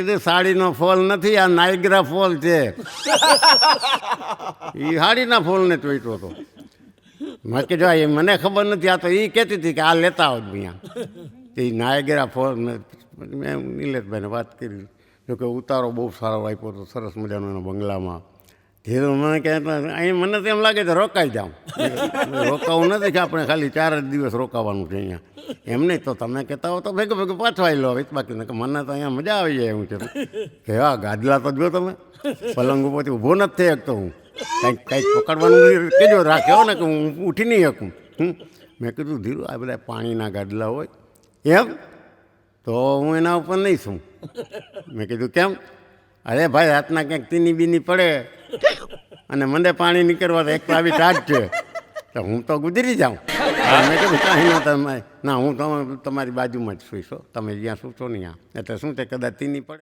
કીધું સાડીનો ફોલ નથી, આ નાયગ્રા ફોલ છે. એ સાડીના ફોલને ચોઈટો હતો. મેં કીધું એ મને ખબર નથી, આ તો એ કહેતી હતી કે આ લેતા આવો અહીંયા. એ નાયગ્રા ફોલ મેં નિલેશભાઈને વાત કરી, જોકે ઉતારો બહુ સારો આપ્યો હતો, સરસ મજાનો એનો બંગલામાં. ધીરે મને કહે અહીં મને તો એમ લાગે છે રોકાઈ જાઉં. રોકાવું નથી કે આપણે ખાલી 4 જ દિવસ રોકાવાનું છે અહીંયા. એમ નહીં તો તમે કહેતા હો તો ભેગું ભેગું પાછું આવી લો. બાકી મને તો અહીંયા મજા આવી જાય એવું છે કે હા ગાદલા તો જો તમે પલંગ ઉપરથી ઊભો નથી થઈ શકતો હું. કંઈક પકડવાનું કહેજો રાખ્યો ને કે હું ઉઠી નહીં શકું. મેં કીધું ધીરું આ બધા પાણીના ગાદલા હોય એમ તો હું એના ઉપર નહીં છું. મેં કીધું કેમ? અરે ભાઈ રાતના ક્યાંક તીની બીની પડે અને મને પાણી નીકળવા તો એક તો આવી ટાટ છે તો હું તો ગુજરી જાઉં. મેં કીધું કાંઈ ના તમે ના હું તમારી બાજુમાં જ સુઈશો, તમે જ્યાં સૂચો નહીં. એટલે શું તે કદાચ તીની પડે